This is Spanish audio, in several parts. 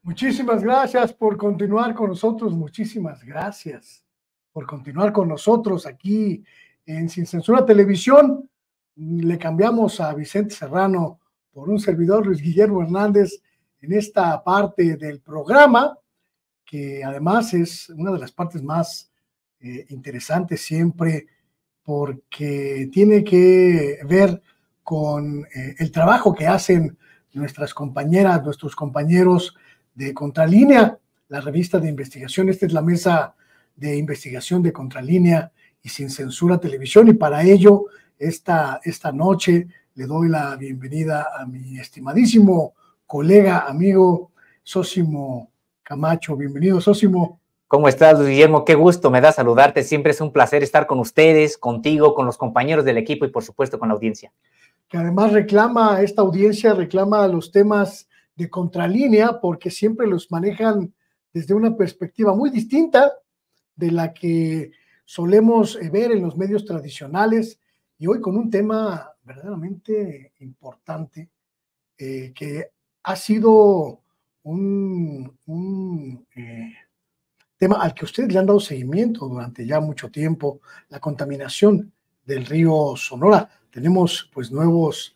Muchísimas gracias por continuar con nosotros, muchísimas gracias por continuar con nosotros aquí en Sin Censura Televisión. Le cambiamos a Vicente Serrano por un servidor, Luis Guillermo Hernández, en esta parte del programa, que además es una de las partes más interesantes siempre, porque tiene que ver con el trabajo que hacen nuestras compañeras, nuestros compañeros de Contralínea, la revista de investigación. Esta es la mesa de investigación de Contralínea y Sin Censura Televisión, y para ello esta noche le doy la bienvenida a mi estimadísimo colega, amigo Sósimo Camacho. Bienvenido, Sósimo. ¿Cómo estás, Luis Guillermo? Qué gusto me da saludarte. Siempre es un placer estar con ustedes, contigo, con los compañeros del equipo y, por supuesto, con la audiencia. Que además esta audiencia reclama los temas de Contralínea porque siempre los manejan desde una perspectiva muy distinta de la que solemos ver en los medios tradicionales, y hoy con un tema verdaderamente importante que ha sido un tema al que ustedes le han dado seguimiento durante ya mucho tiempo: la contaminación del río Sonora. Tenemos pues nuevas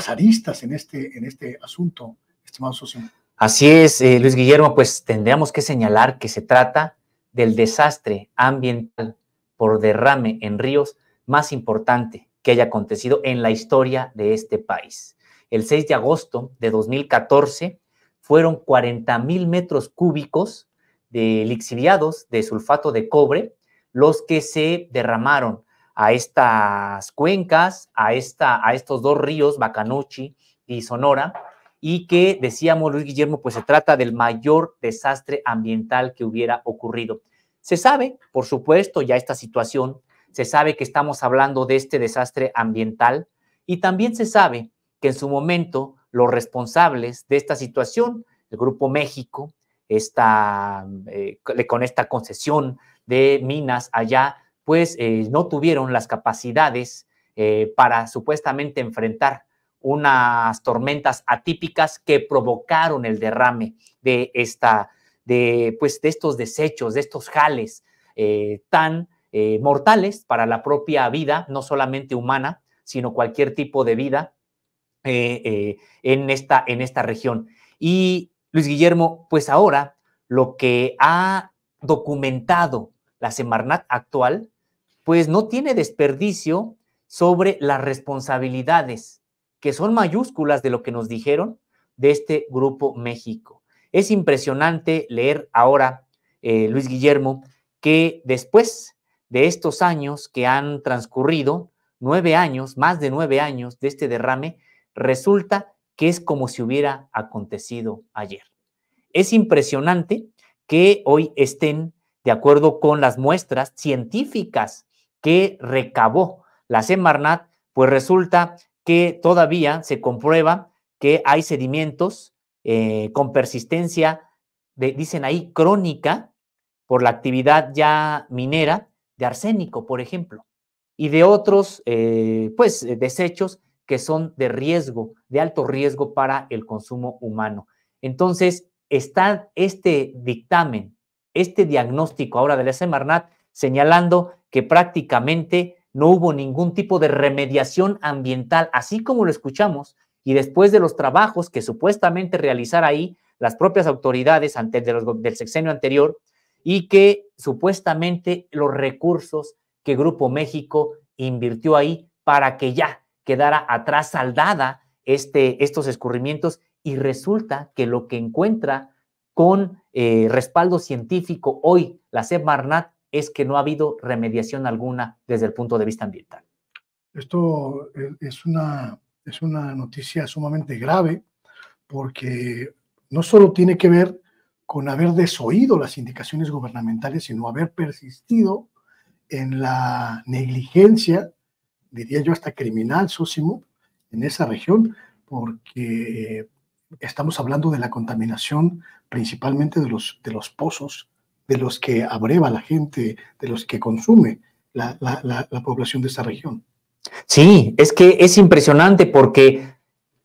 aristas en este asunto, estimado socio. Así es, Luis Guillermo, pues tendríamos que señalar que se trata del desastre ambiental por derrame en ríos más importante que haya acontecido en la historia de este país. El 6 de agosto de 2014 fueron 40,000 metros cúbicos de lixiviados de sulfato de cobre los que se derramaron a estas cuencas, a estos dos ríos, Bacanuchi y Sonora, y que, decíamos, Luis Guillermo, pues se trata del mayor desastre ambiental que hubiera ocurrido. Se sabe, por supuesto, ya esta situación, se sabe que estamos hablando de este desastre ambiental, y también se sabe que en su momento los responsables de esta situación, el Grupo México, con esta concesión de minas allá, pues no tuvieron las capacidades para supuestamente enfrentar unas tormentas atípicas que provocaron el derrame de estos desechos, de estos jales tan mortales para la propia vida, no solamente humana, sino cualquier tipo de vida en esta región. Y Luis Guillermo, pues ahora lo que ha documentado la Semarnat actual, pues no tiene desperdicio sobre las responsabilidades, que son mayúsculas de lo que nos dijeron de este Grupo México. Es impresionante leer ahora, Luis Guillermo, que después de estos años que han transcurrido, 9 años, más de 9 años de este derrame, resulta que es como si hubiera acontecido ayer. Es impresionante que hoy estén, de acuerdo con las muestras científicas que recabó la Semarnat, pues resulta que todavía se comprueba que hay sedimentos con persistencia, dicen ahí, crónica, por la actividad ya minera de arsénico, por ejemplo, y de otros desechos que son de riesgo, de alto riesgo para el consumo humano. Entonces, está este dictamen, este diagnóstico ahora de la Semarnat, señalando que prácticamente no hubo ningún tipo de remediación ambiental, así como lo escuchamos, y después de los trabajos que supuestamente realizar ahí las propias autoridades del sexenio anterior, y que supuestamente los recursos que Grupo México invirtió ahí para que ya quedara atrás saldada estos escurrimientos, y resulta que lo que encuentra con respaldo científico hoy la Semarnat es que no ha habido remediación alguna desde el punto de vista ambiental. Esto es una noticia sumamente grave, porque no solo tiene que ver con haber desoído las indicaciones gubernamentales, sino haber persistido en la negligencia, diría yo hasta criminal, Sósimo, en esa región, porque estamos hablando de la contaminación principalmente de los pozos, de los que abreva la gente, de los que consume la población de esa región. Sí, es que es impresionante porque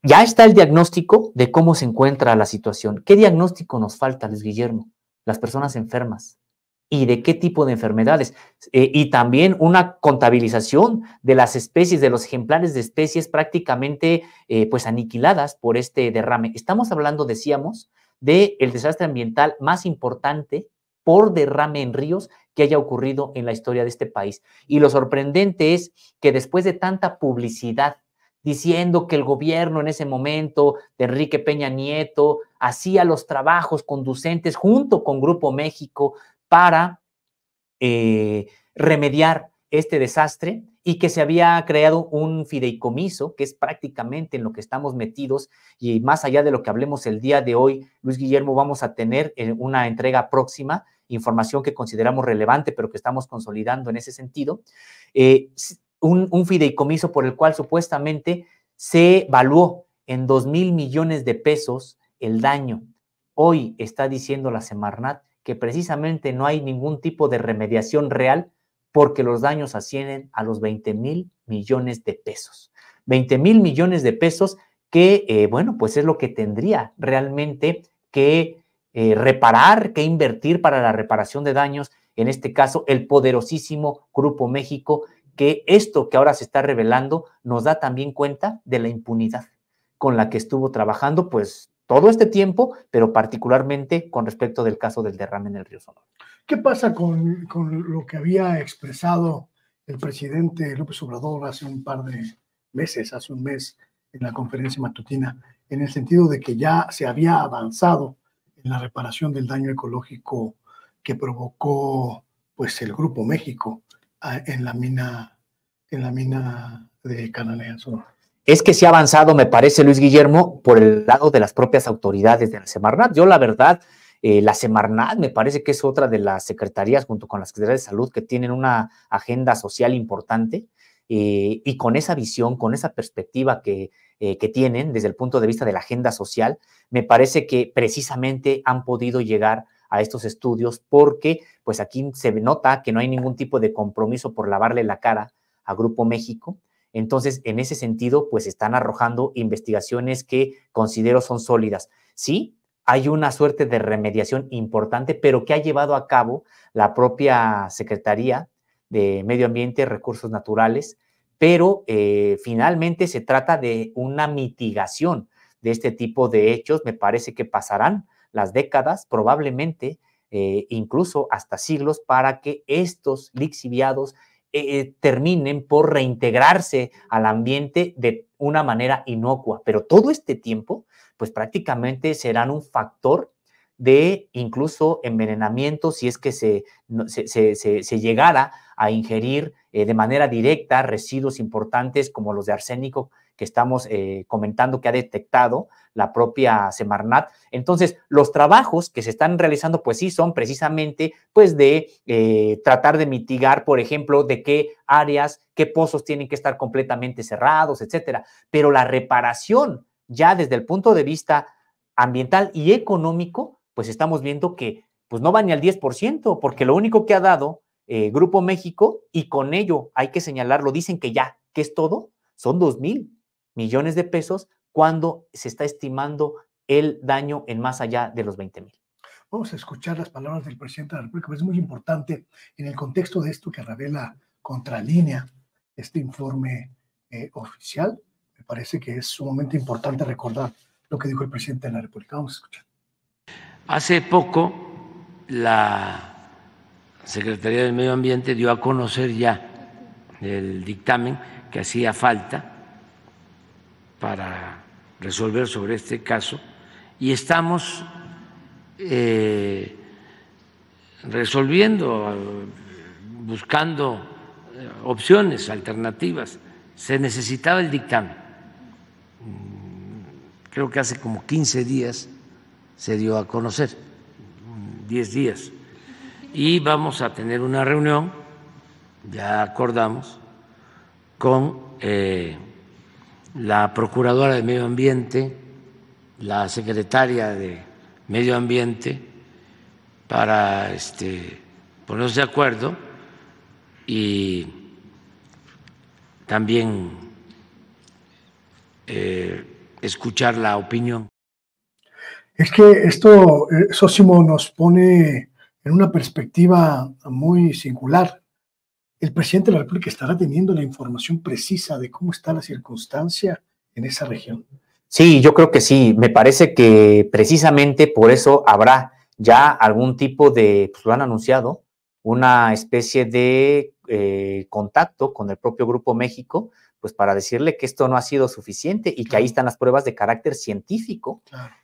ya está el diagnóstico de cómo se encuentra la situación. ¿Qué diagnóstico nos falta, Luis Guillermo? Las personas enfermas. ¿Y de qué tipo de enfermedades? Y también una contabilización de las especies, de los ejemplares de especies prácticamente pues aniquiladas por este derrame. Estamos hablando, decíamos, del desastre ambiental más importante por derrame en ríos que haya ocurrido en la historia de este país. Y lo sorprendente es que después de tanta publicidad diciendo que el gobierno en ese momento de Enrique Peña Nieto hacía los trabajos conducentes junto con Grupo México para remediar este desastre y que se había creado un fideicomiso, que es prácticamente en lo que estamos metidos, y más allá de lo que hablemos el día de hoy, Luis Guillermo, vamos a tener una entrega próxima, información que consideramos relevante, pero que estamos consolidando en ese sentido, un fideicomiso por el cual supuestamente se evaluó en 2,000 millones de pesos el daño. Hoy está diciendo la Semarnat que precisamente no hay ningún tipo de remediación real porque los daños ascienden a los 20,000 millones de pesos. 20,000 millones de pesos que, bueno, pues es lo que tendría realmente que reparar, que invertir para la reparación de daños, en este caso el poderosísimo Grupo México, que esto que ahora se está revelando nos da también cuenta de la impunidad con la que estuvo trabajando, pues, todo este tiempo, pero particularmente con respecto del caso del derrame en el río Sonora. ¿Qué pasa con lo que había expresado el presidente López Obrador hace un par de meses, hace un mes, en la conferencia matutina, en el sentido de que ya se había avanzado en la reparación del daño ecológico que provocó pues el Grupo México en la mina de Cananea Sonora? Es que se ha avanzado, me parece, Luis Guillermo, por el lado de las propias autoridades de la Semarnat. Yo, la verdad, la Semarnat me parece que es otra de las secretarías, junto con la Secretaría de Salud, que tienen una agenda social importante y con esa visión, con esa perspectiva que tienen desde el punto de vista de la agenda social, me parece que precisamente han podido llegar a estos estudios porque pues aquí se nota que no hay ningún tipo de compromiso por lavarle la cara a Grupo México. Entonces, en ese sentido, pues están arrojando investigaciones que considero son sólidas. Sí, hay una suerte de remediación importante, pero que ha llevado a cabo la propia Secretaría de Medio Ambiente y Recursos Naturales, pero finalmente se trata de una mitigación de este tipo de hechos. Me parece que pasarán las décadas, probablemente incluso hasta siglos, para que estos lixiviados terminen por reintegrarse al ambiente de una manera inocua. Pero todo este tiempo, pues prácticamente serán un factor de incluso envenenamiento si es que se llegara a ingerir de manera directa residuos importantes como los de arsénico que estamos comentando que ha detectado la propia Semarnat. Entonces, los trabajos que se están realizando, pues sí, son precisamente pues de tratar de mitigar, por ejemplo, de qué áreas, qué pozos tienen que estar completamente cerrados, etcétera. Pero la reparación, ya desde el punto de vista ambiental y económico, pues estamos viendo que pues no va ni al 10%, porque lo único que ha dado Grupo México, y con ello hay que señalarlo, dicen que ya, que es todo, son 2,000 millones de pesos cuando se está estimando el daño en más allá de los 20,000. Vamos a escuchar las palabras del presidente de la República, es muy importante en el contexto de esto que revela Contralínea, este informe oficial. Me parece que es sumamente importante recordar lo que dijo el presidente de la República. Vamos a escuchar. Hace poco la Secretaría del Medio Ambiente dio a conocer ya el dictamen que hacía falta para resolver sobre este caso y estamos resolviendo, buscando opciones alternativas. Se necesitaba el dictamen. Creo que hace como 15 días se dio a conocer, 10 días. Y vamos a tener una reunión, ya acordamos, con la Procuradora de Medio Ambiente, la Secretaria de Medio Ambiente, para ponernos de acuerdo y también escuchar la opinión. Es que esto, Sósimo, nos pone en una perspectiva muy singular. El presidente de la República estará teniendo la información precisa de cómo está la circunstancia en esa región. Sí, yo creo que sí. Me parece que precisamente por eso habrá ya algún tipo de, pues lo han anunciado, una especie de contacto con el propio Grupo México, pues para decirle que esto no ha sido suficiente y que ahí están las pruebas de carácter científico. Claro.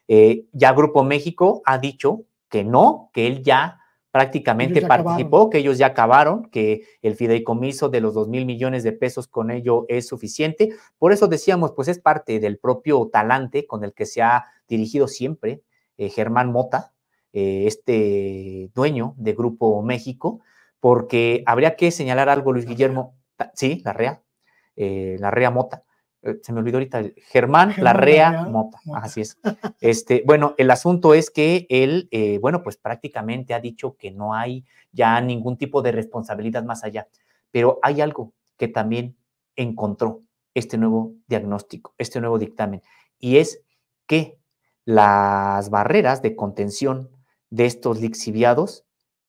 Ya Grupo México ha dicho que no, que él ya prácticamente Ellos ya participó, acabaron. que ellos ya acabaron, que el fideicomiso de los 2,000 millones de pesos con ello es suficiente. Por eso decíamos, pues es parte del propio talante con el que se ha dirigido siempre Germán Mota, este dueño de Grupo México, porque habría que señalar algo, Luis Guillermo. Sí, Larrea Mota. Se me olvidó ahorita, Germán Larrea Mota. Así es. Bueno, el asunto es que él, bueno, pues prácticamente ha dicho que no hay ya ningún tipo de responsabilidad más allá. Pero hay algo que también encontró este nuevo diagnóstico, este nuevo dictamen, y es que las barreras de contención de estos lixiviados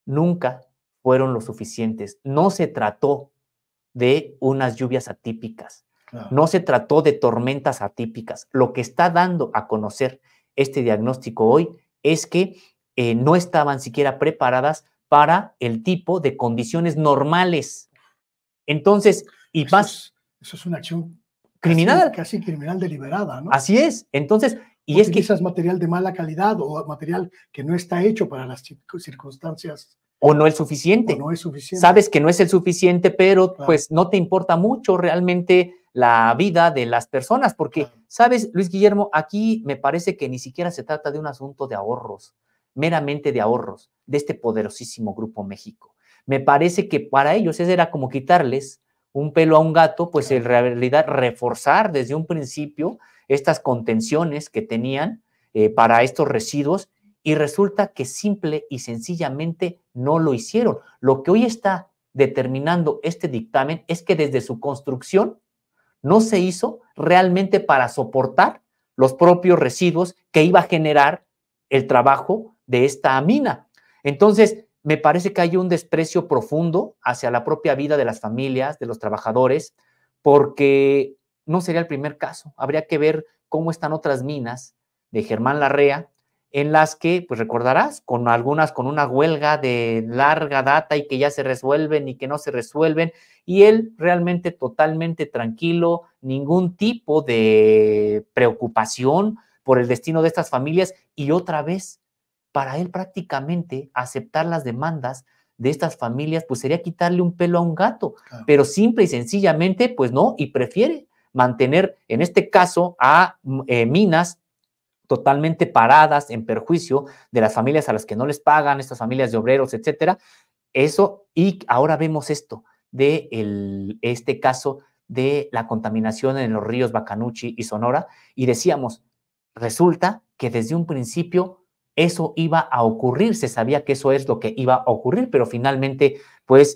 nunca fueron lo suficientes. No se trató de unas lluvias atípicas. Claro. No se trató de tormentas atípicas. Lo que está dando a conocer este diagnóstico hoy es que no estaban siquiera preparadas para el tipo de condiciones normales. Entonces, y más... Eso es una acción criminal. Casi criminal deliberada, ¿no? Así es. Entonces, y utilizas material de mala calidad o material que no está hecho para las circunstancias. O no es suficiente. O no es suficiente. Sabes que no es el suficiente, pero claro. Pues no te importa mucho realmente la vida de las personas, porque, claro. Sabes, Luis Guillermo, aquí me parece que ni siquiera se trata de un asunto de ahorros, meramente de ahorros, de este poderosísimo Grupo México. Me parece que para ellos eso era como quitarles un pelo a un gato, pues claro. En realidad reforzar desde un principio estas contenciones que tenían para estos residuos, y resulta que simple y sencillamente no lo hicieron. Lo que hoy está determinando este dictamen es que desde su construcción no se hizo realmente para soportar los propios residuos que iba a generar el trabajo de esta mina. Entonces, me parece que hay un desprecio profundo hacia la propia vida de las familias, de los trabajadores, porque no sería el primer caso. Habría que ver cómo están otras minas de Germán Larrea, en las que, pues recordarás, con algunas con una huelga de larga data y que ya se resuelven y que no se resuelven, y él realmente totalmente tranquilo, ningún tipo de preocupación por el destino de estas familias, y otra vez, para él prácticamente aceptar las demandas de estas familias, pues sería quitarle un pelo a un gato, claro. Pero simple y sencillamente, pues no, y prefiere mantener, en este caso, a minas totalmente paradas en perjuicio de las familias a las que no les pagan, estas familias de obreros, etcétera. Eso, y ahora vemos esto de este caso de la contaminación en los ríos Bacanuchi y Sonora, y decíamos, resulta que desde un principio eso iba a ocurrir, se sabía que eso es lo que iba a ocurrir, pero finalmente pues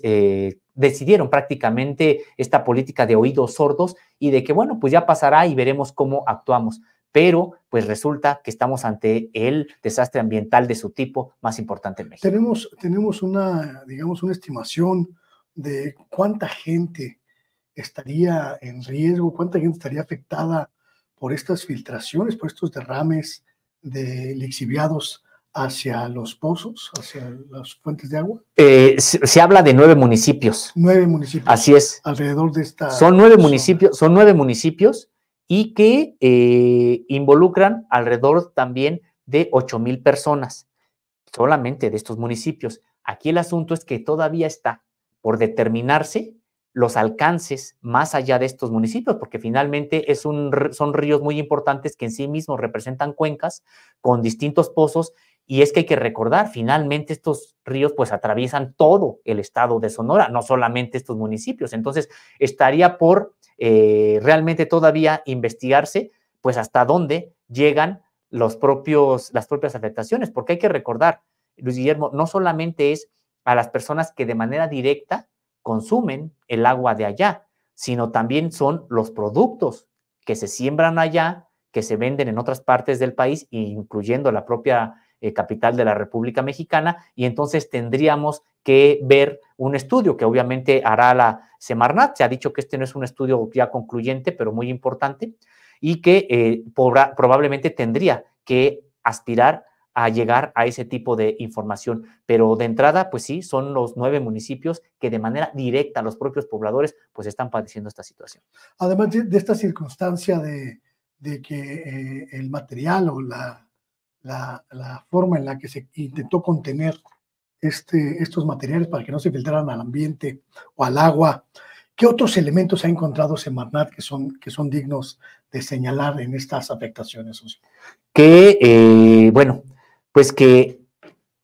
decidieron prácticamente esta política de oídos sordos y de que bueno, pues ya pasará y veremos cómo actuamos. Pero pues resulta que estamos ante el desastre ambiental de su tipo más importante en México. Tenemos una, digamos, una estimación de cuánta gente estaría en riesgo, cuánta gente estaría afectada por estas filtraciones, por estos derrames de lixiviados hacia los pozos, hacia las fuentes de agua. Se habla de 9 municipios. 9 municipios. Así es. Alrededor de esta Son 9 municipios, son 9 municipios y que involucran alrededor también de 8,000 personas, solamente de estos municipios. Aquí el asunto es que todavía está por determinarse los alcances más allá de estos municipios, porque finalmente son ríos muy importantes que en sí mismos representan cuencas con distintos pozos, y es que hay que recordar, finalmente estos ríos pues atraviesan todo el estado de Sonora, no solamente estos municipios. Entonces estaría por realmente todavía investigarse pues hasta dónde llegan las propias afectaciones, porque hay que recordar, Luis Guillermo, no solamente es a las personas que de manera directa consumen el agua de allá, sino también son los productos que se siembran allá, que se venden en otras partes del país, incluyendo la propia capital de la República Mexicana, y entonces tendríamos que ver un estudio que obviamente hará la Semarnat. Se ha dicho que este no es un estudio ya concluyente, pero muy importante, y que probablemente tendría que aspirar a llegar a ese tipo de información. Pero de entrada, pues sí, son los 9 municipios que de manera directa los propios pobladores pues están padeciendo esta situación. Además de esta circunstancia de que el material o la forma en la que se intentó contener estos materiales para que no se filtraran al ambiente o al agua, ¿qué otros elementos ha encontrado Semarnat que son dignos de señalar en estas afectaciones? Que, bueno, pues que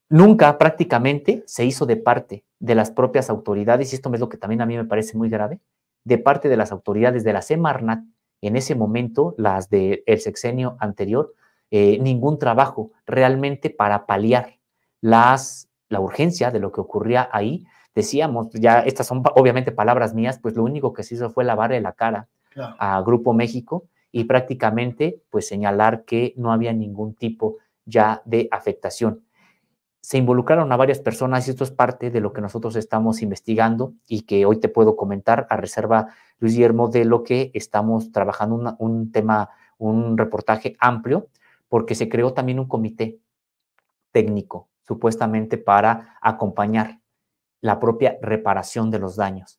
nunca prácticamente se hizo de parte de las propias autoridades, y esto es lo que también a mí me parece muy grave, de parte de las autoridades de la Semarnat, en ese momento, las del sexenio anterior, ningún trabajo realmente para paliar la urgencia de lo que ocurría ahí. Decíamos, ya estas son obviamente palabras mías, pues lo único que se hizo fue lavarle la cara a Grupo México y prácticamente pues señalar que no había ningún tipo ya de afectación. Se involucraron a varias personas y esto es parte de lo que nosotros estamos investigando y que hoy te puedo comentar a reserva, Luis Guillermo, de lo que estamos trabajando, un reportaje amplio, porque se creó también un comité técnico, supuestamente para acompañar la propia reparación de los daños.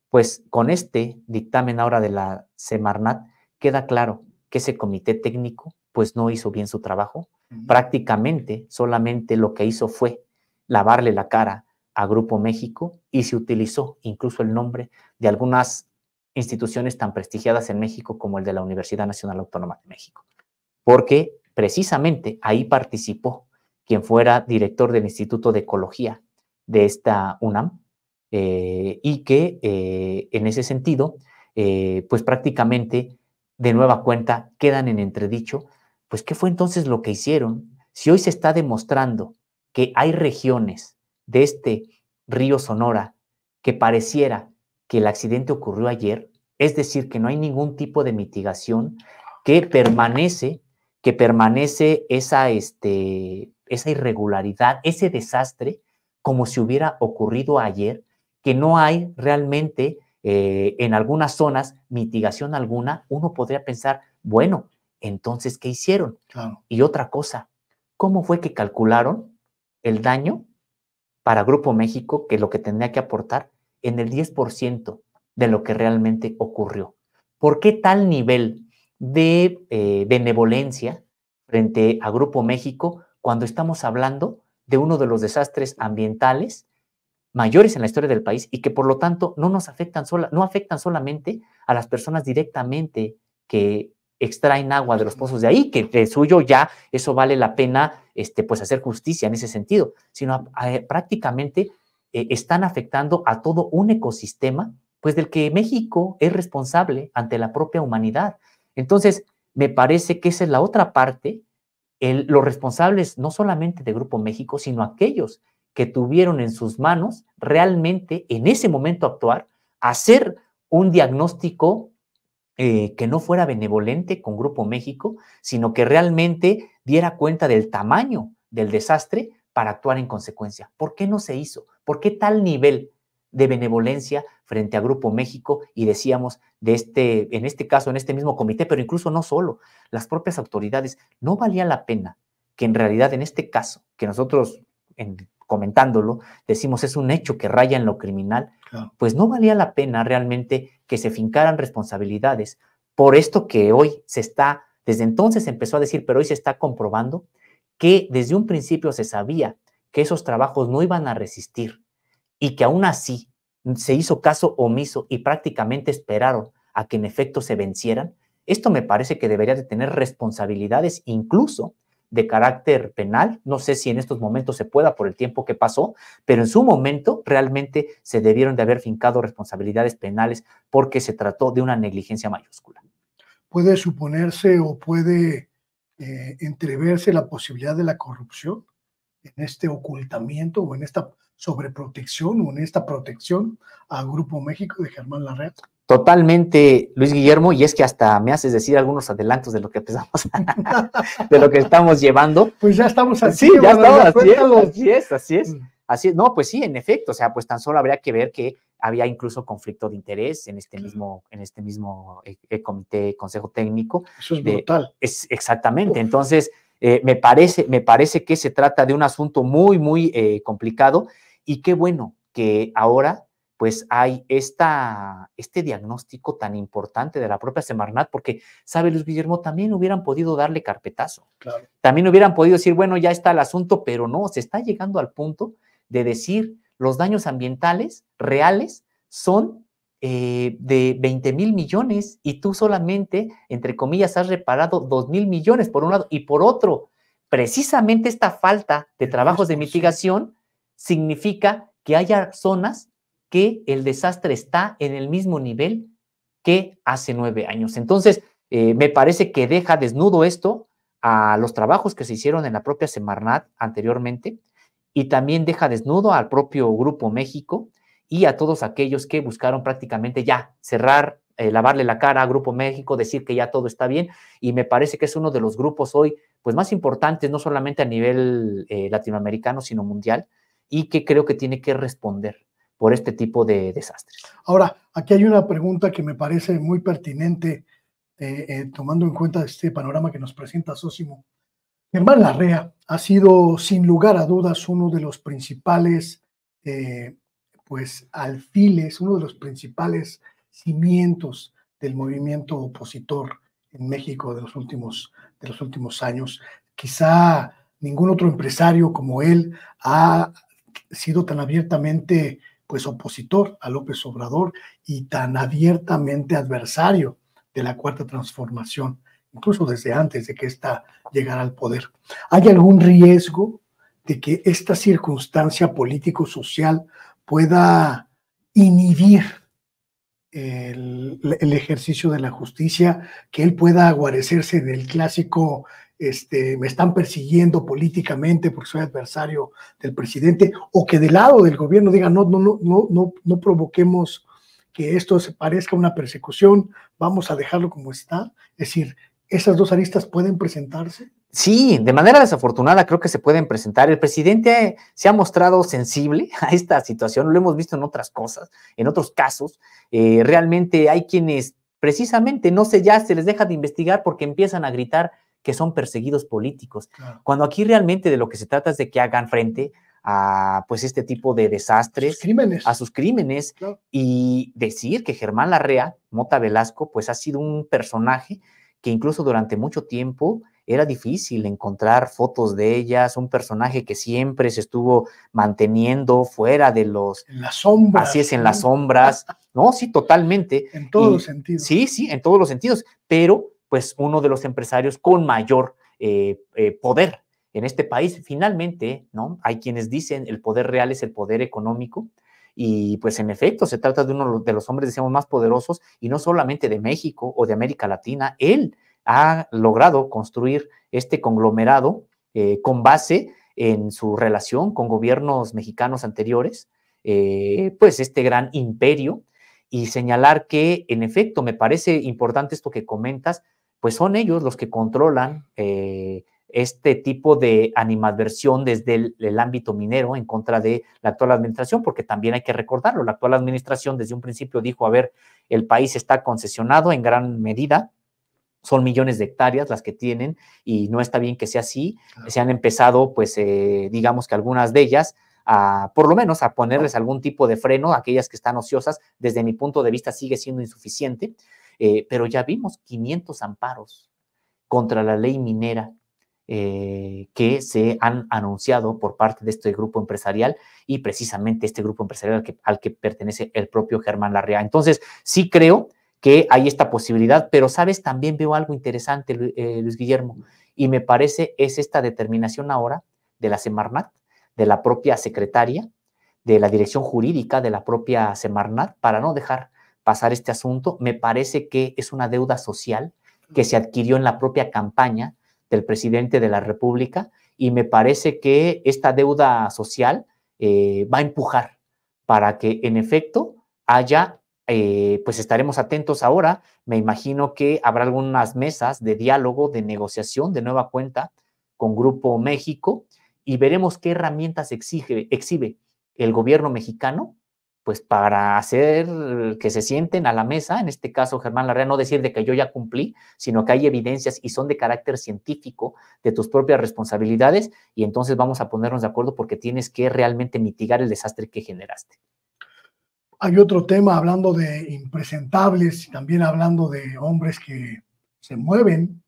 Pues con este dictamen ahora de la Semarnat queda claro que ese comité técnico pues no hizo bien su trabajo. Prácticamente solamente lo que hizo fue lavarle la cara a Grupo México y se utilizó incluso el nombre de algunas instituciones tan prestigiadas en México como el de la Universidad Nacional Autónoma de México, porque precisamente ahí participó quien fuera director del Instituto de Ecología de esta UNAM, y que en ese sentido, pues prácticamente de nueva cuenta quedan en entredicho, pues ¿qué fue entonces lo que hicieron? Si hoy se está demostrando que hay regiones de este río Sonora que pareciera que el accidente ocurrió ayer, es decir, que no hay ningún tipo de mitigación, que permanece esa irregularidad, ese desastre, como si hubiera ocurrido ayer, que no hay realmente en algunas zonas mitigación alguna, uno podría pensar, bueno, entonces, ¿qué hicieron? Claro. Y otra cosa, ¿cómo fue que calcularon el daño para Grupo México, que lo que tendría que aportar en el 10% de lo que realmente ocurrió? ¿Por qué tal nivel de benevolencia frente a Grupo México cuando estamos hablando de uno de los desastres ambientales mayores en la historia del país y que por lo tanto no afectan solamente a las personas directamente que extraen agua de los pozos de ahí, que de suyo ya eso vale la pena pues hacer justicia en ese sentido, sino prácticamente están afectando a todo un ecosistema pues del que México es responsable ante la propia humanidad. Entonces, me parece que esa es la otra parte, los responsables no solamente de Grupo México, sino aquellos que tuvieron en sus manos realmente en ese momento actuar, hacer un diagnóstico que no fuera benevolente con Grupo México, sino que realmente diera cuenta del tamaño del desastre para actuar en consecuencia. ¿Por qué no se hizo? ¿Por qué tal nivel de benevolencia frente a Grupo México? Y decíamos, en este caso, en este mismo comité, pero incluso no solo, las propias autoridades, no valía la pena que en realidad en este caso, que nosotros comentándolo, decimos es un hecho que raya en lo criminal, claro, pues no valía la pena realmente que se fincaran responsabilidades por esto que hoy desde entonces empezó a decir, pero hoy se está comprobando que desde un principio se sabía que esos trabajos no iban a resistir y que aún así se hizo caso omiso y prácticamente esperaron a que en efecto se vencieran. Esto me parece que debería de tener responsabilidades incluso de carácter penal. No sé si en estos momentos se pueda por el tiempo que pasó, pero en su momento realmente se debieron de haber fincado responsabilidades penales porque se trató de una negligencia mayúscula. ¿Puede suponerse o puede entreverse la posibilidad de la corrupción en este ocultamiento o en esta sobreprotección o en esta protección a Grupo México de Germán Larrea? Totalmente, Luis Guillermo, y es que hasta me haces decir algunos adelantos de lo que empezamos, de lo que estamos llevando. Pues ya estamos así. Sí, ya estamos, así es. Así es, no, pues sí, en efecto, o sea, pues tan solo habría que ver que había incluso conflicto de interés en este mismo comité, consejo técnico. Eso es brutal. Exactamente, entonces me parece que se trata de un asunto muy, muy complicado, y qué bueno que ahora pues hay este diagnóstico tan importante de la propia Semarnat, porque, ¿sabe, Luis Guillermo? También hubieran podido darle carpetazo. Claro. También hubieran podido decir, bueno, ya está el asunto, pero no, se está llegando al punto de decir los daños ambientales reales son de 20,000 millones y tú solamente, entre comillas, has reparado 2,000 millones por un lado, y por otro, precisamente esta falta de trabajos de mitigación significa que haya zonas que el desastre está en el mismo nivel que hace 9 años. Entonces, me parece que deja desnudo esto a los trabajos que se hicieron en la propia Semarnat anteriormente, y también deja desnudo al propio Grupo México y a todos aquellos que buscaron prácticamente ya cerrar, lavarle la cara a Grupo México, decir que ya todo está bien, y me parece que es uno de los grupos hoy pues más importantes, no solamente a nivel latinoamericano, sino mundial, y que creo que tiene que responder por este tipo de desastres. Ahora, aquí hay una pregunta que me parece muy pertinente, tomando en cuenta este panorama que nos presenta Sósimo. Germán Larrea ha sido, sin lugar a dudas, uno de los principales pues alfiles, uno de los principales cimientos del movimiento opositor en México de los últimos años. Quizá ningún otro empresario como él ha sido tan abiertamente pues opositor a López Obrador y tan abiertamente adversario de la Cuarta Transformación, incluso desde antes de que ésta llegara al poder. ¿Hay algún riesgo de que esta circunstancia político-social pueda inhibir el ejercicio de la justicia, que él pueda guarecerse del clásico me están persiguiendo políticamente porque soy adversario del presidente, o que del lado del gobierno digan no provoquemos que esto se parezca a una persecución, vamos a dejarlo como está? Es decir, ¿esas dos aristas pueden presentarse? Sí, de manera desafortunada creo que se pueden presentar. El presidente se ha mostrado sensible a esta situación, lo hemos visto en otras cosas, en otros casos. Realmente hay quienes precisamente ya se les deja de investigar porque empiezan a gritar que son perseguidos políticos, claro, cuando aquí realmente de lo que se trata es de que hagan frente a pues este tipo de desastres, a sus crímenes, claro, y decir que Germán Larrea, Mota Velasco, pues ha sido un personaje que incluso durante mucho tiempo era difícil encontrar fotos de ellas, un personaje que siempre se estuvo manteniendo fuera de los... En las sombras. Así es, en las sombras. No, sí, totalmente. En todos los sentidos. Sí, en todos los sentidos, pero pues uno de los empresarios con mayor poder en este país. Finalmente, ¿no? Hay quienes dicen el poder real es el poder económico, y pues en efecto se trata de uno de los hombres, decíamos, más poderosos, y no solamente de México o de América Latina. Él ha logrado construir este conglomerado con base en su relación con gobiernos mexicanos anteriores, pues este gran imperio, y señalar que en efecto me parece importante esto que comentas, pues son ellos los que controlan este tipo de animadversión desde el ámbito minero en contra de la actual administración, porque también hay que recordarlo, la actual administración desde un principio dijo, a ver, el país está concesionado en gran medida, son millones de hectáreas las que tienen, y no está bien que sea así. Claro. Se han empezado, pues, digamos que algunas de ellas, por lo menos a ponerles algún tipo de freno, aquellas que están ociosas, desde mi punto de vista sigue siendo insuficiente, pero ya vimos 500 amparos contra la ley minera que se han anunciado por parte de este grupo empresarial, y precisamente este grupo empresarial al que pertenece el propio Germán Larrea. Entonces, sí creo que hay esta posibilidad, pero, ¿sabes? También veo algo interesante, Luis Guillermo, y me parece es esta determinación ahora de la Semarnat, de la propia secretaria, de la dirección jurídica de la propia Semarnat, para no dejar pasar este asunto. Me parece que es una deuda social que se adquirió en la propia campaña del presidente de la República, y me parece que esta deuda social va a empujar para que en efecto haya pues estaremos atentos ahora. Me imagino que habrá algunas mesas de diálogo, de negociación, de nueva cuenta con Grupo México, y veremos qué herramientas exhibe el gobierno mexicano, pues para hacer que se sienten a la mesa, en este caso Germán Larrea, no decir de que yo ya cumplí, sino que hay evidencias y son de carácter científico de tus propias responsabilidades, y entonces vamos a ponernos de acuerdo porque tienes que realmente mitigar el desastre que generaste. Hay otro tema hablando de impresentables y también hablando de hombres que se mueven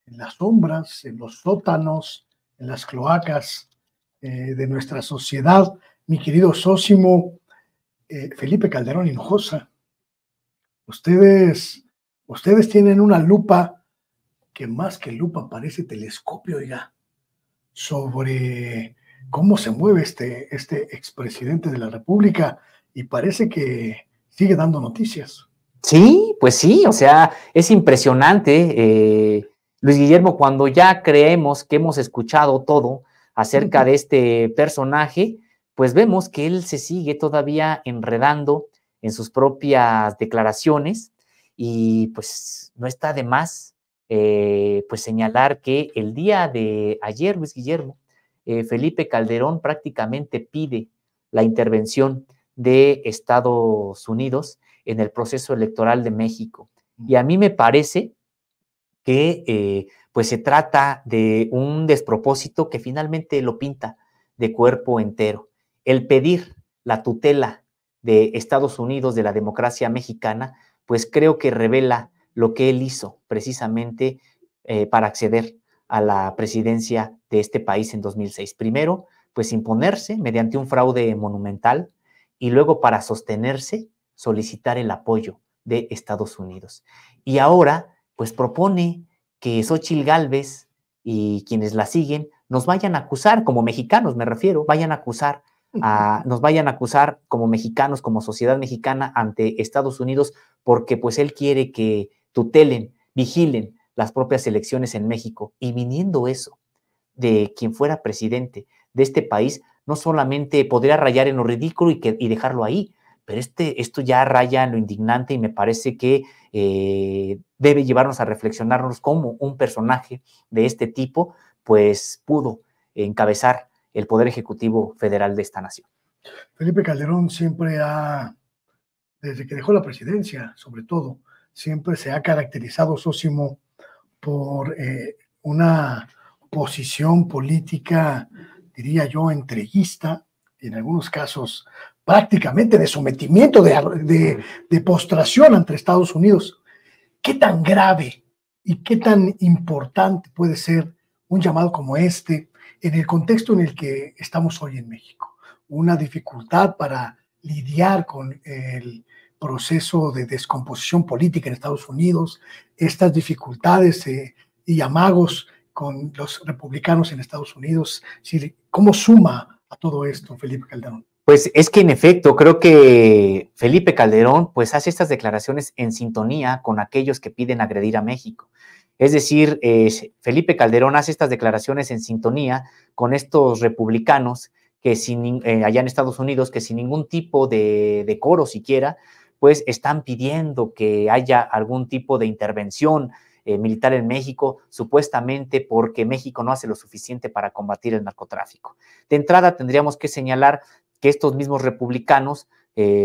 en las sombras, en los sótanos, en las cloacas de nuestra sociedad. Mi querido Sósimo, Felipe Calderón Hinojosa, ustedes tienen una lupa que más que lupa parece telescopio, oiga, sobre cómo se mueve este expresidente de la República, y parece que sigue dando noticias. Sí, pues sí, o sea, es impresionante, Luis Guillermo, cuando ya creemos que hemos escuchado todo acerca de este personaje, pues vemos que él se sigue todavía enredando en sus propias declaraciones, y pues no está de más pues señalar que el día de ayer, Luis Guillermo, Felipe Calderón prácticamente pide la intervención de Estados Unidos en el proceso electoral de México. Y a mí me parece que pues se trata de un despropósito que finalmente lo pinta de cuerpo entero. El pedir la tutela de Estados Unidos de la democracia mexicana, pues creo que revela lo que él hizo precisamente para acceder a la presidencia de este país en 2006. Primero, pues imponerse mediante un fraude monumental, y luego, para sostenerse, solicitar el apoyo de Estados Unidos. Y ahora, pues propone que Xóchitl Gálvez y quienes la siguen nos vayan a acusar, como mexicanos me refiero, nos vayan a acusar como mexicanos, como sociedad mexicana ante Estados Unidos, porque pues él quiere que tutelen, vigilen las propias elecciones en México. Y viniendo eso de quien fuera presidente de este país, no solamente podría rayar en lo ridículo y dejarlo ahí, pero esto ya raya en lo indignante, y me parece que debe llevarnos a reflexionarnos cómo un personaje de este tipo pues pudo encabezar el Poder Ejecutivo Federal de esta nación. Felipe Calderón siempre desde que dejó la presidencia, sobre todo, siempre se ha caracterizado, Sósimo, por una posición política, diría yo, entreguista, en algunos casos prácticamente de sometimiento, de postración ante Estados Unidos. ¿Qué tan grave y qué tan importante puede ser un llamado como este en el contexto en el que estamos hoy en México? Una dificultad para lidiar con el proceso de descomposición política en Estados Unidos, estas dificultades y amagos con los republicanos en Estados Unidos. ¿Cómo suma a todo esto Felipe Calderón? Pues es que en efecto creo que Felipe Calderón pues hace estas declaraciones en sintonía con aquellos que piden agredir a México. Es decir, Felipe Calderón hace estas declaraciones en sintonía con estos republicanos que allá en Estados Unidos, que sin ningún tipo de decoro siquiera, pues están pidiendo que haya algún tipo de intervención militar en México, supuestamente porque México no hace lo suficiente para combatir el narcotráfico. De entrada tendríamos que señalar que estos mismos republicanos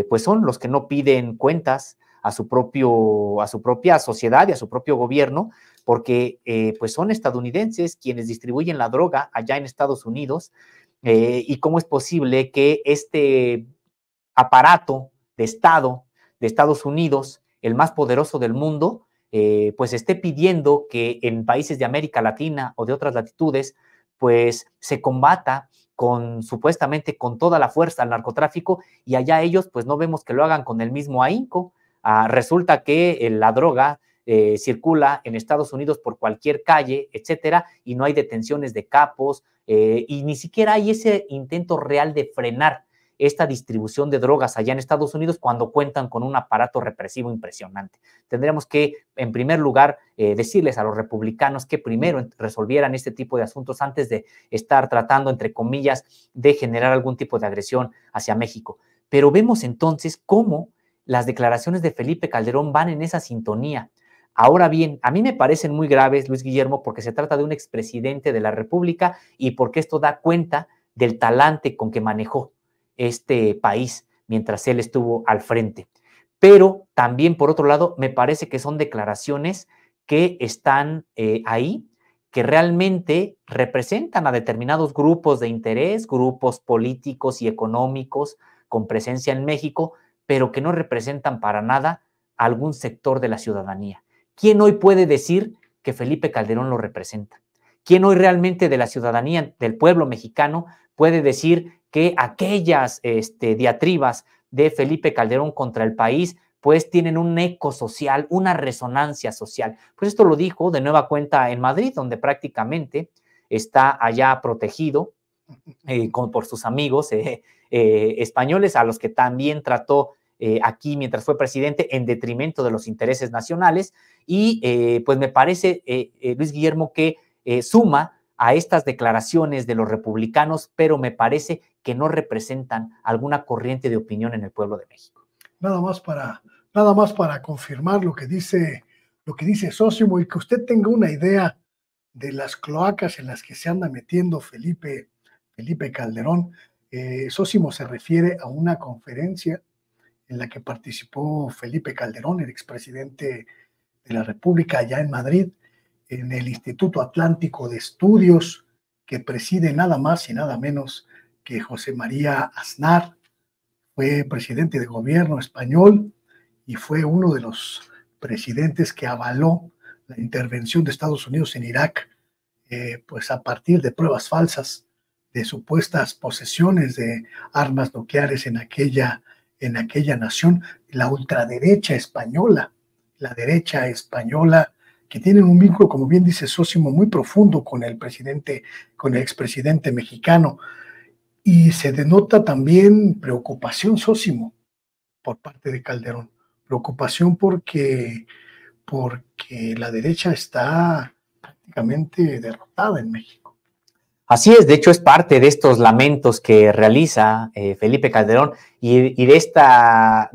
pues son los que no piden cuentas a su propia sociedad y a su propio gobierno, porque pues son estadounidenses quienes distribuyen la droga allá en Estados Unidos, y cómo es posible que este aparato de Estado de Estados Unidos, el más poderoso del mundo, pues esté pidiendo que en países de América Latina o de otras latitudes pues se combata supuestamente con toda la fuerza al narcotráfico, y allá ellos pues no vemos que lo hagan con el mismo ahínco. Resulta que la droga circula en Estados Unidos por cualquier calle, etcétera, y no hay detenciones de capos, y ni siquiera hay ese intento real de frenar esta distribución de drogas allá en Estados Unidos cuando cuentan con un aparato represivo impresionante. Tendríamos que, en primer lugar, decirles a los republicanos que primero resolvieran este tipo de asuntos antes de estar tratando, entre comillas, de generar algún tipo de agresión hacia México. Pero vemos entonces cómo las declaraciones de Felipe Calderón van en esa sintonía. Ahora bien, a mí me parecen muy graves, Luis Guillermo, porque se trata de un expresidente de la República y porque esto da cuenta del talante con que manejó este país mientras él estuvo al frente. Pero también, por otro lado, me parece que son declaraciones que están ahí, que realmente representan a determinados grupos de interés, grupos políticos y económicos con presencia en México, pero que no representan para nada a algún sector de la ciudadanía. ¿Quién hoy puede decir que Felipe Calderón lo representa? ¿Quién hoy realmente de la ciudadanía, del pueblo mexicano, puede decir que aquellas diatribas de Felipe Calderón contra el país pues tienen un eco social, una resonancia social? Pues esto lo dijo de nueva cuenta en Madrid, donde prácticamente está allá protegido por sus amigos españoles, a los que también trató aquí mientras fue presidente en detrimento de los intereses nacionales. Y pues me parece, Luis Guillermo, que suma a estas declaraciones de los republicanos, pero me parece que no representan alguna corriente de opinión en el pueblo de México. Nada más para confirmar lo que dice Sósimo, y que usted tenga una idea de las cloacas en las que se anda metiendo Felipe Calderón. Sósimo se refiere a una conferencia en la que participó Felipe Calderón, el expresidente de la República, allá en Madrid, en el Instituto Atlántico de Estudios, que preside nada más y nada menos que José María Aznar. Fue presidente de gobierno español y fue uno de los presidentes que avaló la intervención de Estados Unidos en Irak, pues a partir de pruebas falsas de supuestas posesiones de armas nucleares en aquella nación. La ultraderecha española, la derecha española, que tienen un vínculo, como bien dice Sósimo, muy profundo con el expresidente mexicano. Y se denota también preocupación, Sósimo, por parte de Calderón. Preocupación porque la derecha está prácticamente derrotada en México. Así es, de hecho es parte de estos lamentos que realiza Felipe Calderón y de esta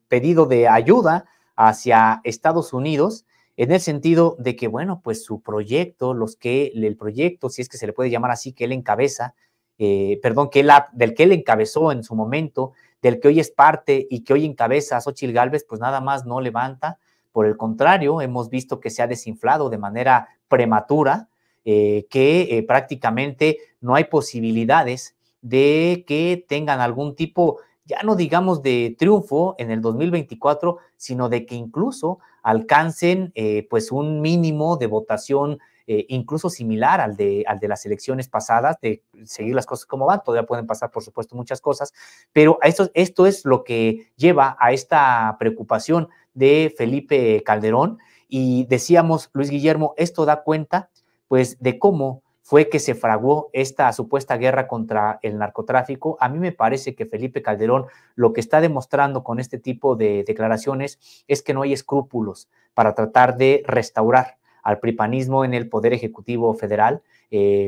pedido de ayuda hacia Estados Unidos, en el sentido de que, bueno, pues su proyecto, el proyecto, si es que se le puede llamar así, que él encabeza, del que él encabezó en su momento, del que hoy es parte y que hoy encabeza Xóchitl Gálvez, pues nada más no levanta. Por el contrario, hemos visto que se ha desinflado de manera prematura, que prácticamente no hay posibilidades de que tengan algún tipo, ya no digamos de triunfo en el 2024, sino de que incluso alcancen pues un mínimo de votación incluso similar al de las elecciones pasadas, de seguir las cosas como van. Todavía pueden pasar, por supuesto, muchas cosas, pero esto es lo que lleva a esta preocupación de Felipe Calderón. Y decíamos, Luis Guillermo, esto da cuenta pues de cómo fue que se fraguó esta supuesta guerra contra el narcotráfico. A mí me parece que Felipe Calderón lo que está demostrando con este tipo de declaraciones es que no hay escrúpulos para tratar de restaurar al pripanismo en el Poder Ejecutivo Federal,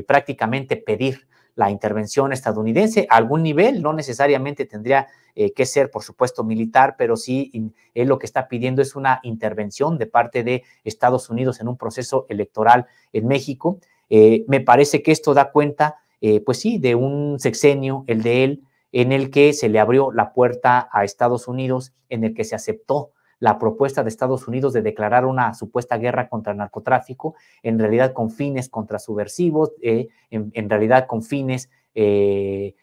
prácticamente pedir la intervención estadounidense a algún nivel. No necesariamente tendría que ser, por supuesto, militar, pero sí él lo que está pidiendo es una intervención de parte de Estados Unidos en un proceso electoral en México. Me parece que esto da cuenta, pues sí, de un sexenio, el de él, en el que se le abrió la puerta a Estados Unidos, en el que se aceptó la propuesta de Estados Unidos de declarar una supuesta guerra contra el narcotráfico, en realidad con fines contrasubversivos, en realidad con fines de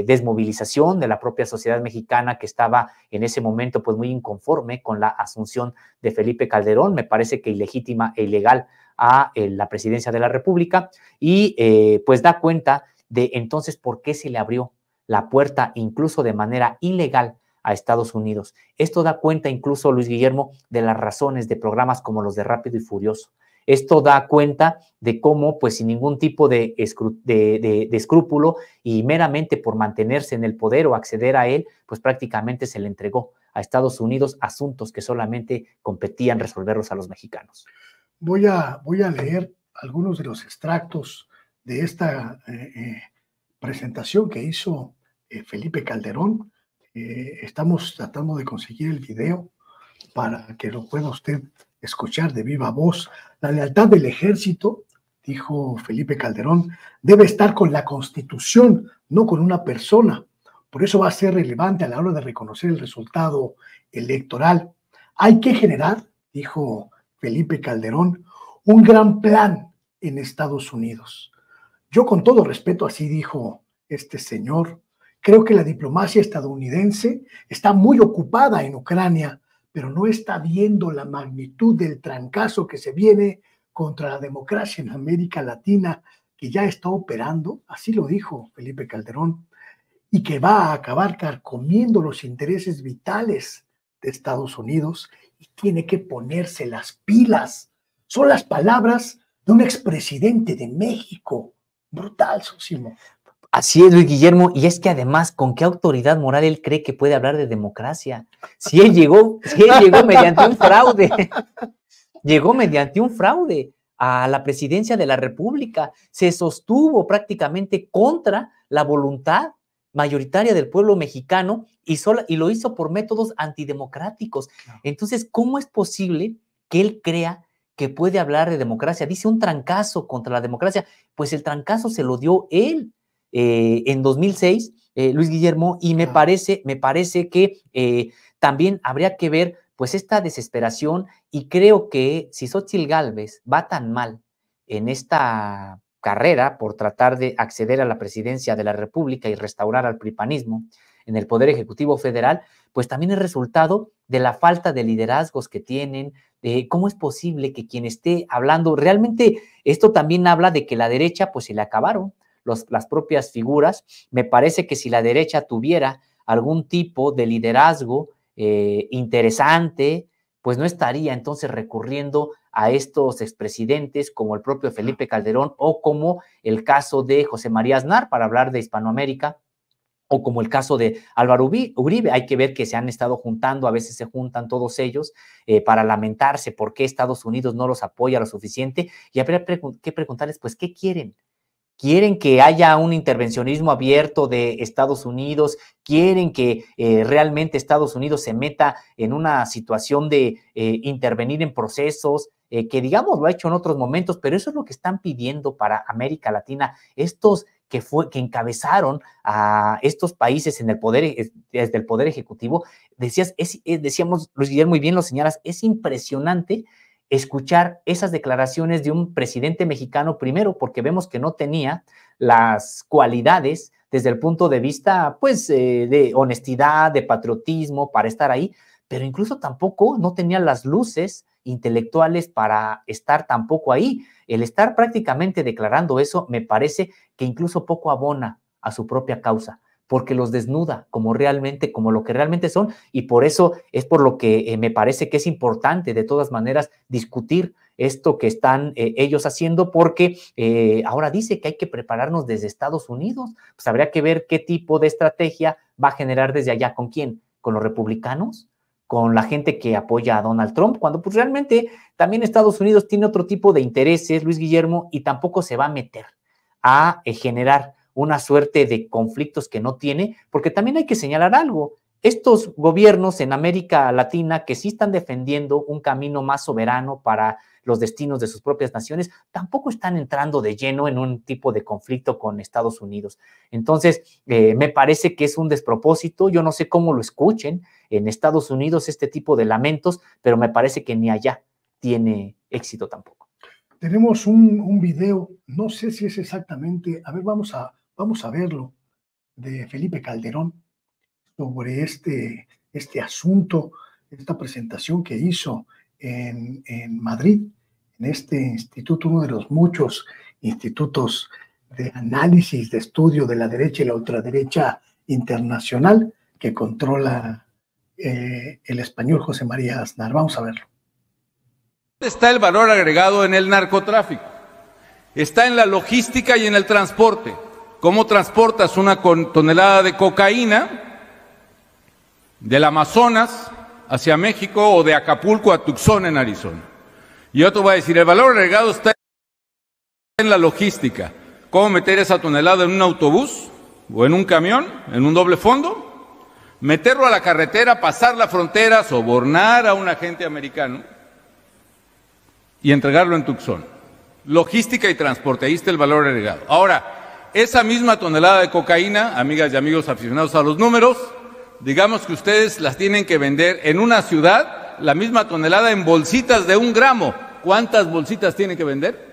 desmovilización de la propia sociedad mexicana, que estaba en ese momento pues muy inconforme con la asunción de Felipe Calderón, me parece que ilegítima e ilegal, a la presidencia de la República. Y pues da cuenta de entonces por qué se le abrió la puerta incluso de manera ilegal a Estados Unidos. Esto da cuenta incluso, Luis Guillermo, de las razones de programas como los de Rápido y Furioso. Esto da cuenta de cómo, pues sin ningún tipo de escrúpulo y meramente por mantenerse en el poder o acceder a él, pues prácticamente se le entregó a Estados Unidos asuntos que solamente competían resolverlos a los mexicanos. Voy a leer algunos de los extractos de esta presentación que hizo Felipe Calderón Estamos tratando de conseguir el video para que lo pueda usted escuchar de viva voz. La lealtad del ejército, dijo Felipe Calderón, debe estar con la Constitución, no con una persona. Por eso va a ser relevante a la hora de reconocer el resultado electoral. Hay que generar, dijo Felipe Calderón, un gran plan en Estados Unidos. Yo, con todo respeto, así dijo este señor, creo que la diplomacia estadounidense está muy ocupada en Ucrania, pero no está viendo la magnitud del trancazo que se viene contra la democracia en América Latina, que ya está operando, así lo dijo Felipe Calderón, y que va a acabar carcomiendo los intereses vitales de Estados Unidos, y tiene que ponerse las pilas. Son las palabras de un expresidente de México. Brutal, Sosimo. Así es, Luis Guillermo, y es que además, ¿con qué autoridad moral él cree que puede hablar de democracia? Si él llegó mediante un fraude, llegó mediante un fraude a la presidencia de la República, se sostuvo prácticamente contra la voluntad mayoritaria del pueblo mexicano y lo hizo por métodos antidemocráticos. Entonces, ¿cómo es posible que él crea que puede hablar de democracia? Dice un trancazo contra la democracia, pues el trancazo se lo dio él en 2006, Luis Guillermo, y me parece que también habría que ver pues esta desesperación, y creo que si Xóchitl Gálvez va tan mal en esta carrera por tratar de acceder a la presidencia de la República y restaurar al pripanismo en el Poder Ejecutivo Federal, pues también es resultado de la falta de liderazgos que tienen. ¿Cómo es posible que quien esté hablando, realmente esto también habla de que la derecha pues se le acabaron las propias figuras? Me parece que si la derecha tuviera algún tipo de liderazgo interesante, pues no estaría entonces recurriendo a estos expresidentes como el propio Felipe Calderón, o como el caso de José María Aznar, para hablar de Hispanoamérica, o como el caso de Álvaro Uribe. Hay que ver que se han estado juntando, a veces se juntan todos ellos para lamentarse por qué Estados Unidos no los apoya lo suficiente, y habría que preguntarles, pues, ¿qué quieren? ¿Quieren que haya un intervencionismo abierto de Estados Unidos? ¿Quieren que realmente Estados Unidos se meta en una situación de intervenir en procesos? Que digamos lo ha hecho en otros momentos, pero eso es lo que están pidiendo para América Latina, estos que encabezaron a estos países en el poder, desde el Poder Ejecutivo. Decíamos, Luis Guillermo, muy bien lo señalas, es impresionante escuchar esas declaraciones de un presidente mexicano, primero porque vemos que no tenía las cualidades desde el punto de vista, pues, de honestidad, de patriotismo para estar ahí, pero incluso tampoco no tenía las luces intelectuales para estar tampoco ahí. El estar prácticamente declarando eso me parece que incluso poco abona a su propia causa, porque los desnuda como lo que realmente son, y por eso es por lo que me parece que es importante de todas maneras discutir esto que están ellos haciendo, porque ahora dice que hay que prepararnos desde Estados Unidos. Pues habría que ver qué tipo de estrategia va a generar desde allá. ¿Con quién? ¿Con los republicanos? ¿Con la gente que apoya a Donald Trump? Cuando pues realmente también Estados Unidos tiene otro tipo de intereses, Luis Guillermo, y tampoco se va a meter a generar una suerte de conflictos que no tiene, porque también hay que señalar algo. Estos gobiernos en América Latina que sí están defendiendo un camino más soberano para los destinos de sus propias naciones, tampoco están entrando de lleno en un tipo de conflicto con Estados Unidos. Entonces, me parece que es un despropósito. Yo no sé cómo lo escuchen en Estados Unidos este tipo de lamentos, pero me parece que ni allá tiene éxito tampoco. Tenemos un video, no sé si es exactamente, a ver, vamos a verlo, de Felipe Calderón sobre este asunto, esta presentación que hizo en Madrid, en este instituto, uno de los muchos institutos de análisis, de estudio de la derecha y la ultraderecha internacional que controla el español José María Aznar. Vamos a verlo. ¿Dónde está el valor agregado en el narcotráfico? Está en la logística y en el transporte. ¿Cómo transportas una tonelada de cocaína del Amazonas hacia México o de Acapulco a Tucson en Arizona? Y otro va a decir, el valor agregado está en la logística. ¿Cómo meter esa tonelada en un autobús o en un camión, en un doble fondo? meterlo a la carretera, pasar la frontera, sobornar a un agente americano y entregarlo en Tucson. Logística y transporte, ahí está el valor agregado. Ahora, esa misma tonelada de cocaína, amigas y amigos aficionados a los números, digamos que ustedes las tienen que vender en una ciudad, la misma tonelada en bolsitas de 1 gramo. ¿Cuántas bolsitas tienen que vender?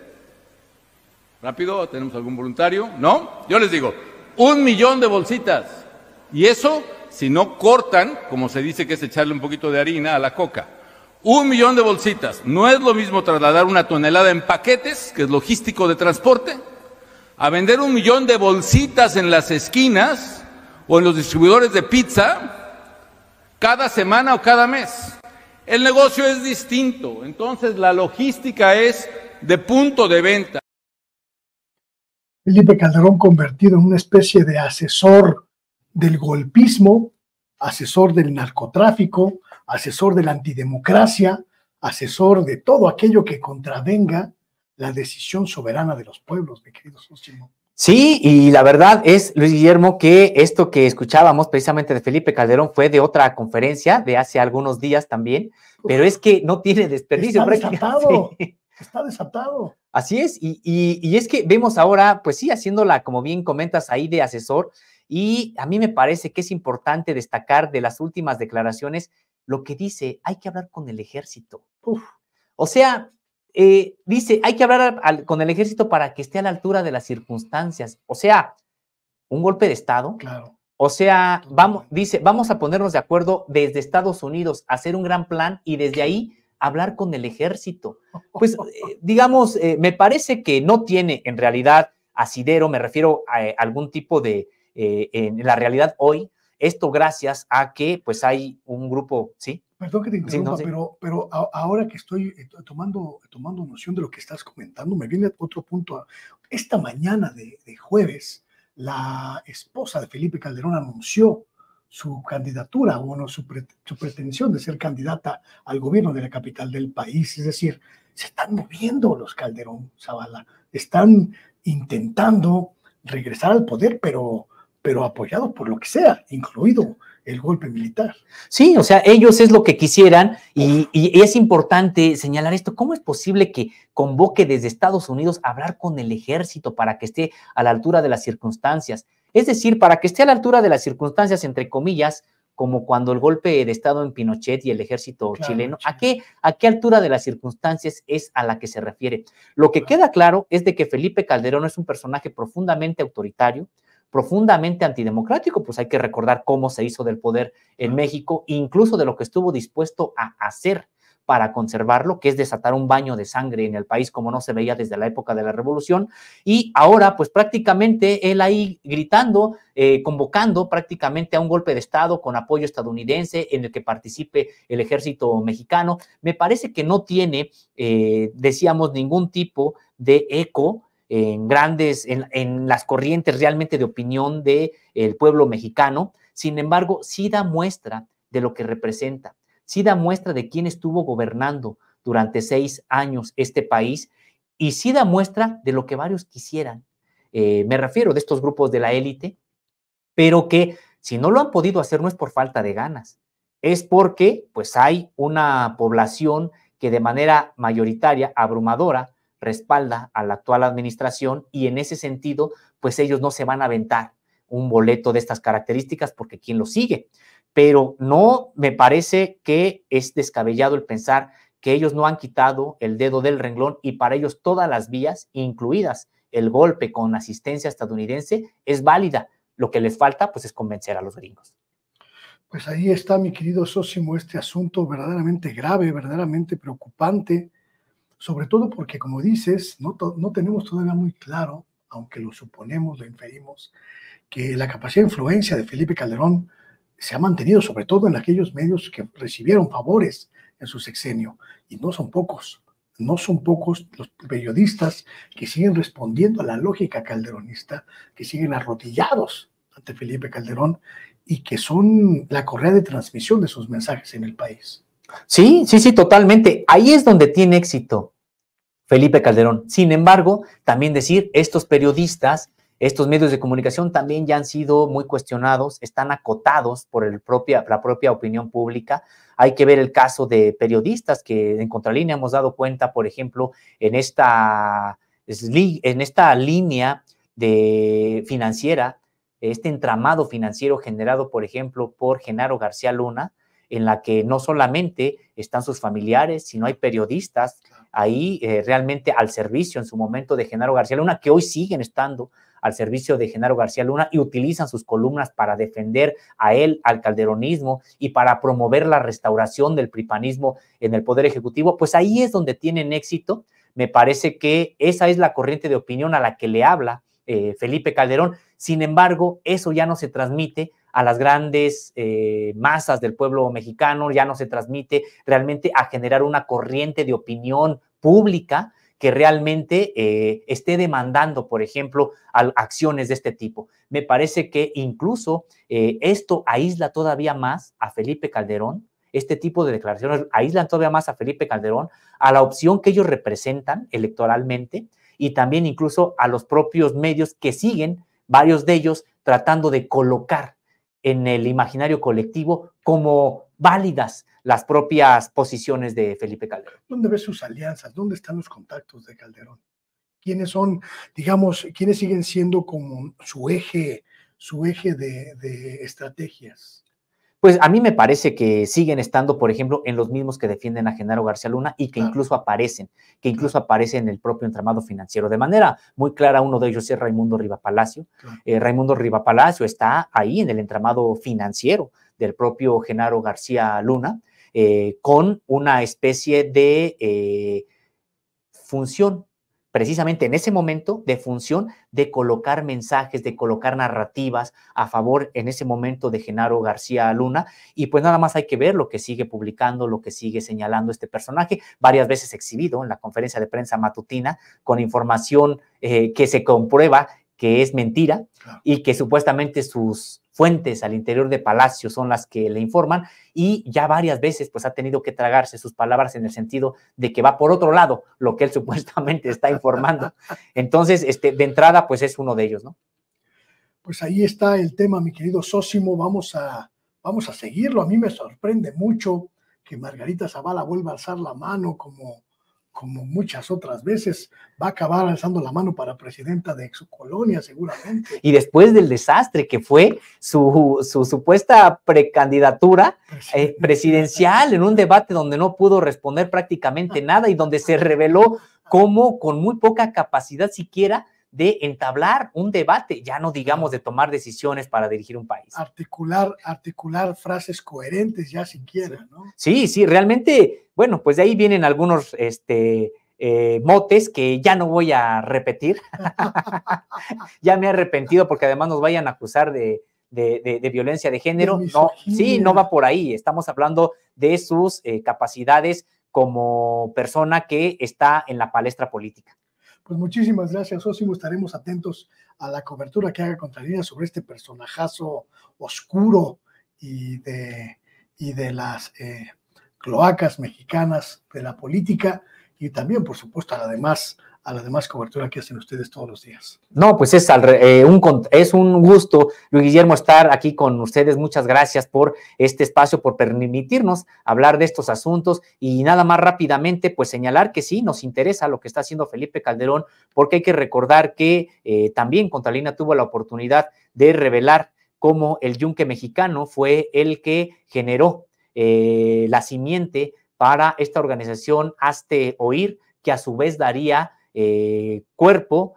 Rápido, ¿tenemos algún voluntario? ¿No? Yo les digo, 1 millón de bolsitas. Y eso, si no cortan, como se dice que es echarle un poquito de harina a la coca, 1 millón de bolsitas. No es lo mismo trasladar 1 tonelada en paquetes, que es logístico de transporte, a vender 1 millón de bolsitas en las esquinas o en los distribuidores de pizza cada semana o cada mes. El negocio es distinto, entonces la logística es de punto de venta. Felipe Calderón convertido en una especie de asesor del golpismo, asesor del narcotráfico, asesor de la antidemocracia, asesor de todo aquello que contravenga la decisión soberana de los pueblos, mi querido Sósimo. Sí, y la verdad es, Luis Guillermo, que esto que escuchábamos precisamente de Felipe Calderón fue de otra conferencia de hace algunos días también, pero es que no tiene desperdicio. Está desatado, sí. Está desatado. Así es, y es que vemos ahora, pues sí, haciéndola, como bien comentas ahí, de asesor, y a mí me parece que es importante destacar de las últimas declaraciones lo que dice, hay que hablar con el ejército. O sea, dice, hay que hablar con el ejército para que esté a la altura de las circunstancias. O sea, un golpe de Estado. Claro. O sea, dice, vamos a ponernos de acuerdo desde Estados Unidos, hacer un gran plan y desde ahí hablar con el ejército. Pues, digamos, me parece que no tiene en realidad asidero, me refiero a algún tipo de, en la realidad hoy, esto gracias a que pues hay un grupo, ¿sí? Perdón que te interrumpa, sí, no, sí. pero ahora que estoy tomando noción de lo que estás comentando, me viene otro punto. Esta mañana de jueves, la esposa de Felipe Calderón anunció su candidatura, bueno, su pretensión de ser candidata al gobierno de la capital del país. Es decir, se están moviendo los Calderón, Zavala, están intentando regresar al poder, pero apoyados por lo que sea, incluido el golpe militar. Sí, o sea, ellos es lo que quisieran y es importante señalar esto. ¿Cómo es posible que convoque desde Estados Unidos a hablar con el ejército para que esté a la altura de las circunstancias? Es decir, para que esté a la altura de las circunstancias, entre comillas, como cuando el golpe de Estado en Pinochet y el ejército chileno, ¿a qué altura de las circunstancias es a la que se refiere? Lo que queda claro es de que Felipe Calderón es un personaje profundamente autoritario, profundamente antidemocrático, pues hay que recordar cómo se hizo del poder en México, incluso de lo que estuvo dispuesto a hacer para conservarlo, que es desatar un baño de sangre en el país como no se veía desde la época de la Revolución, y ahora pues prácticamente él ahí gritando, convocando prácticamente a un golpe de Estado con apoyo estadounidense en el que participe el ejército mexicano. Me parece que no tiene, decíamos, ningún tipo de eco en las corrientes realmente de opinión del pueblo mexicano. Sin embargo, sí da muestra de lo que representa, sí da muestra de quién estuvo gobernando durante 6 años este país y sí da muestra de lo que varios quisieran. Me refiero de estos grupos de la élite, pero que si no lo han podido hacer no es por falta de ganas, es porque pues hay una población que de manera mayoritaria, abrumadora, respalda a la actual administración y en ese sentido, pues ellos no se van a aventar un boleto de estas características porque ¿quién lo sigue? Pero no me parece que es descabellado el pensar que ellos no han quitado el dedo del renglón y para ellos todas las vías, incluidas el golpe con asistencia estadounidense, es válida. Lo que les falta, pues, es convencer a los gringos. Pues ahí está, mi querido Sósimo, este asunto verdaderamente grave, verdaderamente preocupante, sobre todo porque, como dices, no tenemos todavía muy claro, aunque lo suponemos, lo inferimos, que la capacidad de influencia de Felipe Calderón se ha mantenido, sobre todo en aquellos medios que recibieron favores en su sexenio, y no son pocos los periodistas que siguen respondiendo a la lógica calderonista, que siguen arrodillados ante Felipe Calderón y que son la correa de transmisión de sus mensajes en el país. Sí, totalmente. Ahí es donde tiene éxito Felipe Calderón. Sin embargo, también decir, estos periodistas Estos medios de comunicación también ya han sido muy cuestionados, están acotados por la propia opinión pública. Hay que ver el caso de periodistas que en Contralínea hemos dado cuenta, por ejemplo, en esta línea financiera, este entramado financiero generado, por ejemplo, por Genaro García Luna, en la que no solamente están sus familiares, sino hay periodistas ahí realmente al servicio en su momento de Genaro García Luna, que hoy siguen estando al servicio de Genaro García Luna y utilizan sus columnas para defender a él, al calderonismo y para promover la restauración del pripanismo en el Poder Ejecutivo, pues ahí es donde tienen éxito. Me parece que esa es la corriente de opinión a la que le habla Felipe Calderón. Sin embargo, eso ya no se transmite a las grandes masas del pueblo mexicano, ya no se transmite realmente a generar una corriente de opinión pública que realmente esté demandando, por ejemplo, acciones de este tipo. Me parece que incluso esto aísla todavía más a Felipe Calderón, este tipo de declaraciones aíslan todavía más a Felipe Calderón, a la opción que ellos representan electoralmente y también incluso a los propios medios que siguen, varios de ellos tratando de colocar en el imaginario colectivo como válidas las propias posiciones de Felipe Calderón. ¿Dónde ves sus alianzas? ¿Dónde están los contactos de Calderón? ¿Quiénes son, digamos, quiénes siguen siendo como su eje de estrategias? Pues a mí me parece que siguen estando, por ejemplo, en los mismos que defienden a Genaro García Luna y que incluso aparecen en el propio entramado financiero. De manera muy clara, uno de ellos es Raimundo Riva Palacio. Raimundo Riva Palacio está ahí en el entramado financiero del propio Genaro García Luna, con una especie de función, precisamente en ese momento, de función de colocar mensajes, de colocar narrativas a favor en ese momento de Genaro García Luna, y pues nada más hay que ver lo que sigue publicando, lo que sigue señalando este personaje, varias veces exhibido en la conferencia de prensa matutina, con información que se comprueba que es mentira y que supuestamente sus fuentes al interior de Palacio son las que le informan, y ya varias veces pues ha tenido que tragarse sus palabras en el sentido de que va por otro lado lo que él supuestamente está informando. Entonces, de entrada, pues es uno de ellos, ¿no? Pues ahí está el tema, mi querido Sósimo, vamos a seguirlo. A mí me sorprende mucho que Margarita Zavala vuelva a alzar la mano como muchas otras veces. Va a acabar alzando la mano para presidenta de su colonia, seguramente. Y después del desastre que fue su supuesta precandidatura presidencial en un debate donde no pudo responder prácticamente nada y donde se reveló como con muy poca capacidad siquiera de entablar un debate, ya no digamos de tomar decisiones para dirigir un país. Articular frases coherentes ya siquiera, ¿no? Sí, realmente, bueno, pues de ahí vienen algunos motes que ya no voy a repetir. Ya me he arrepentido porque además nos vayan a acusar de violencia de género. No, sí, no va por ahí. Estamos hablando de sus capacidades como persona que está en la palestra política. Pues muchísimas gracias, Sósimo. Estaremos atentos a la cobertura que haga Contralínea sobre este personajazo oscuro y de las cloacas mexicanas de la política, y también, por supuesto, a la demás cobertura que hacen ustedes todos los días. No, pues es un gusto, Luis Guillermo, estar aquí con ustedes. Muchas gracias por este espacio, por permitirnos hablar de estos asuntos, y nada más rápidamente, pues señalar que sí, nos interesa lo que está haciendo Felipe Calderón, porque hay que recordar que también Contralínea tuvo la oportunidad de revelar cómo el Yunque mexicano fue el que generó la simiente para esta organización Hazte Oír, que a su vez daría cuerpo,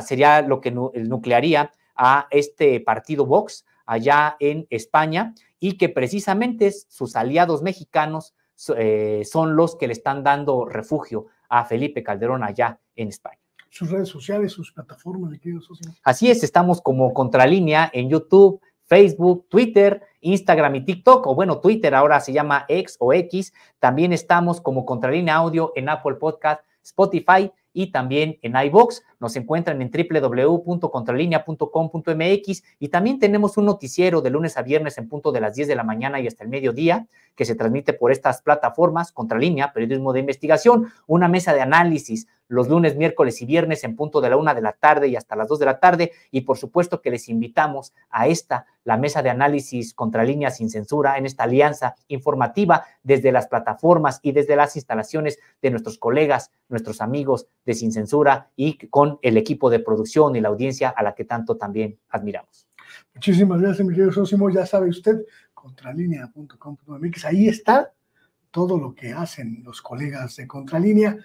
sería lo que nuclearía a este partido Vox allá en España, y que precisamente sus aliados mexicanos son los que le están dando refugio a Felipe Calderón allá en España. Sus redes sociales, sus plataformas, mi querido Sósimo. Así es, estamos como Contralínea en YouTube, Facebook, Twitter, Instagram y TikTok, o bueno, Twitter ahora se llama X o X. También estamos como Contralínea Audio en Apple Podcast, Spotify y también en iVoox. Nos encuentran en www.contralinea.com.mx, y también tenemos un noticiero de lunes a viernes en punto de las 10 de la mañana y hasta el mediodía, que se transmite por estas plataformas: Contralínea, periodismo de investigación, una mesa de análisis los lunes, miércoles y viernes en punto de la 1 de la tarde y hasta las 2 de la tarde. Y por supuesto que les invitamos a la mesa de análisis Contralínea Sin Censura, en esta alianza informativa desde las plataformas y desde las instalaciones de nuestros colegas, nuestros amigos de Sin Censura y con el equipo de producción y la audiencia a la que tanto también admiramos. Muchísimas gracias, mi querido Sósimo. Ya sabe usted, contralinea.com.mx, ahí está todo lo que hacen los colegas de Contralínea.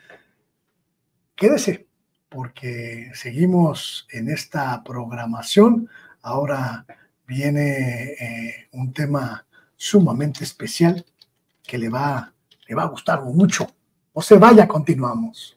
Quédese, porque seguimos en esta programación. Ahora viene un tema sumamente especial que le va a gustar mucho. No se vaya, continuamos.